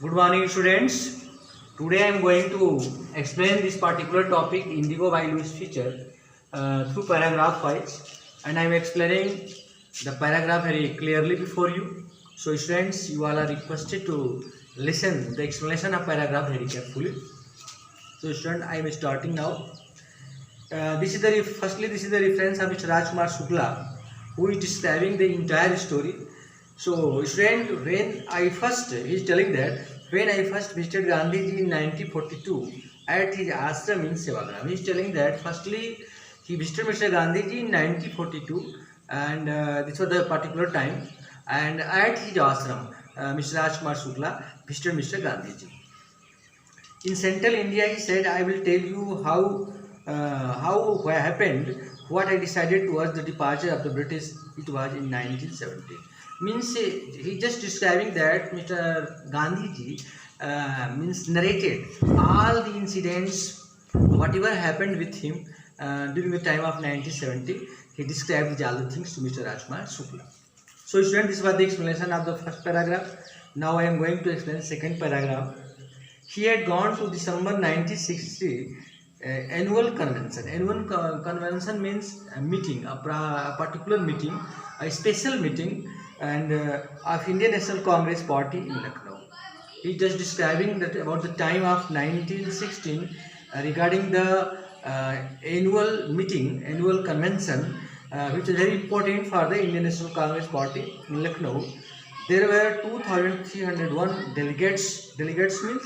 Good morning, students. Today I am going to explain this particular topic, indigo by Louis Fischer, through paragraph wise, and I am explaining the paragraph very clearly before you. So, students, you all are requested to listen the explanation of paragraph very carefully. So, student, I am starting now. This is the reference of Mr. Rajkumar Shukla, who is describing the entire story. So, student, he is telling that when I first visited Gandhiji in 1942 at his ashram in Sevagram, he is telling that firstly he visited Mr. Gandhiji in 1942, and this was the particular time, and at his ashram, Mr. Rajkumar Shukla visited Mr. Gandhiji. In central India, he said, I will tell you how happened, what I decided towards the departure of the British. It was in 1917. Means he just describing that Mr. Gandhiji means narrated all the incidents, whatever happened with him during the time of 1970. He described all the things to Mr. Rajkumar Shukla. So, students, this was the explanation of the first paragraph. Now I am going to explain the second paragraph. He had gone to December 1960 annual convention. Convention means a meeting, a particular meeting, a special meeting, and of Indian National Congress Party in Lucknow. He is just describing that about the time of 1916 regarding the annual meeting, annual convention, which is very important for the Indian National Congress Party in Lucknow. There were 2,301 delegates. Delegates means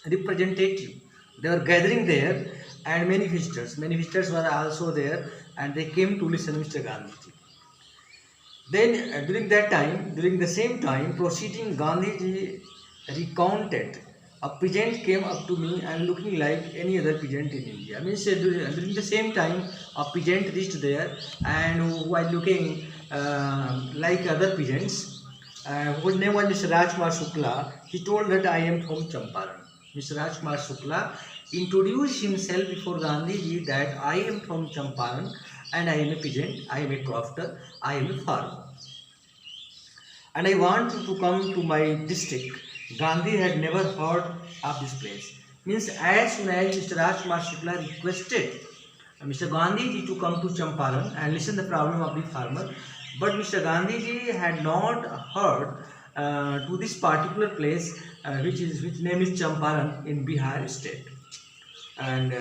representative. They were gathering there, and many visitors were also there, and they came to listen to Mr. Gandhiji. Then during the same time proceeding, Gandhiji recounted, a peasant came up to me and looking like any other peasant in India. Means during the same time a peasant reached there and who was looking like other peasants, whose name was Mr. Rajkumar Shukla. He told that I am from Champaran. Mr. Rajkumar Shukla introduced himself before Gandhiji that I am from Champaran and I am a peasant, I am a crofter, I am a farmer. And I want you to come to my district. Gandhi had never heard of this place. Means as soon as Mr. Rajkumar Shukla requested Mr. Gandhiji to come to Champaran and listen the problem of the farmer, but Mr. Gandhiji had not heard to this particular place, which name is Champaran in Bihar state, and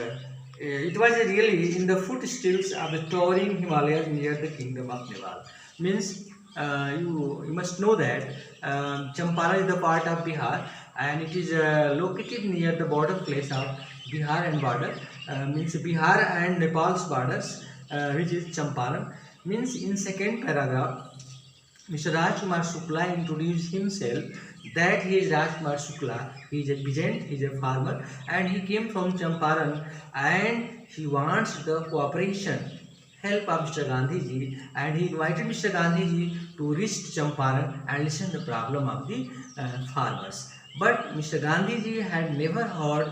it was really in the footsteps of the towering Himalayas near the kingdom of Nepal. Means you must know that Champaran is the part of Bihar, and it is located near the border place of Bihar and border, means Bihar and Nepal's borders, which is Champaran. Means in second paragraph, Mr. Rajkumar Shukla introduced himself that he is Rajkumar Shukla, he is a peasant, he is a farmer, and he came from Champaran, and he wants the cooperation, help of Mr. Gandhiji, and he invited Mr. Gandhiji to reach Champaran and listen the problem of the farmers. But Mr. Gandhiji had never heard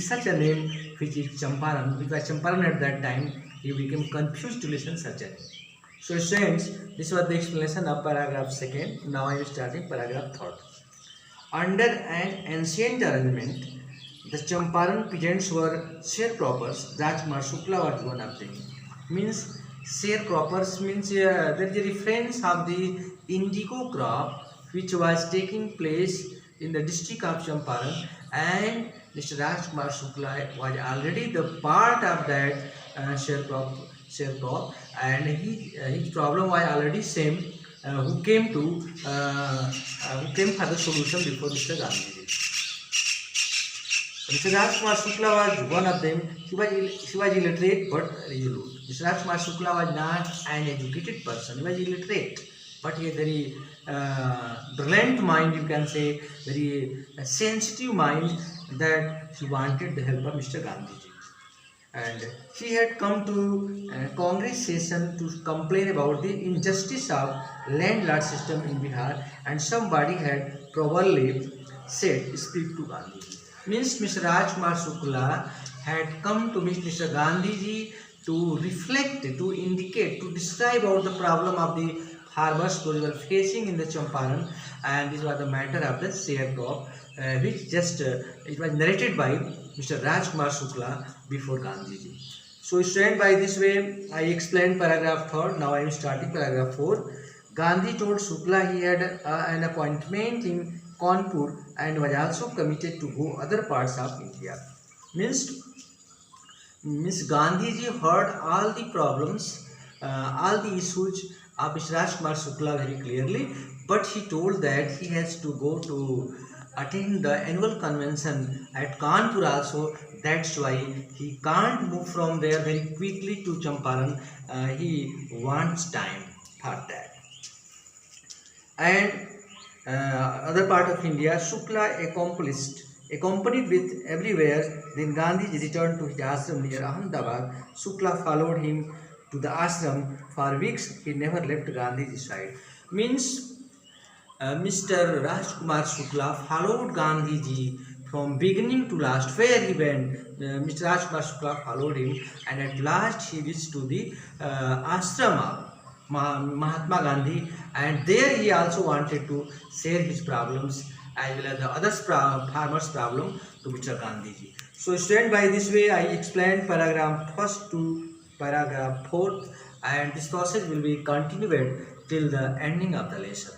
such a name, which is Champaran, because Champaran at that time he became confused to listen such a name. So, students, this was the explanation of paragraph second. Now I am starting paragraph third. Under an ancient arrangement, the Champaran peasants were sharecroppers. Rajkumar Shukla was one of them. Means sharecroppers means there is a reference of the indigo crop which was taking place in the district of Champaran, and Mr. Rajkumar Shukla was already the part of that sharecrop, and his problem was already same. Who came for the solution before Mr. Gandhiji. Mr. Rajkumar Shukla was one of them. He was illiterate but resolute. Mr. Rajkumar Shukla was not an educated person. He was illiterate, but he had very brilliant mind, you can say, very sensitive mind, that he wanted the help of Mr. Gandhiji. And he had come to Congress session to complain about the injustice of landlord system in Bihar, and somebody had probably said, speak to Gandhiji. Means Mr. Rajkumar Shukla had come to meet Mr. Gandhiji to reflect, to indicate, to describe about the problem of the farmers those were facing in the Champaran, and this was the matter of the sharecrop, which just it was narrated by Mr. Rajkumar Shukla before Gandhiji. So student, by this way I explained paragraph 3rd. Now I am starting paragraph 4. Gandhi told Shukla he had an appointment in Kanpur and was also committed to go other parts of India. Means Miss Gandhiji heard all the problems, all the issues of Mr. Rajkumar Shukla very clearly, but he told that he has to go to attend the annual convention at Kanpur also. That's why he can't move from there very quickly to Champaran. He wants time for that. And other part of India, Shukla accompanied with everywhere. Then Gandhi returned to his ashram near Ahmedabad. Shukla followed him to the ashram. For weeks, he never left Gandhi's side. Means Mr. Rajkumar Shukla followed Gandhiji from beginning to last. Where he went, Mr. Rajkumar Shukla followed him, and at last he reached to the ashram of Mahatma Gandhi, and there he also wanted to share his problems as well as the other farmers' problem to Mr. Gandhiji. So student, by this way I explained paragraph 1st to paragraph 4th, and this process will be continued till the ending of the lesson.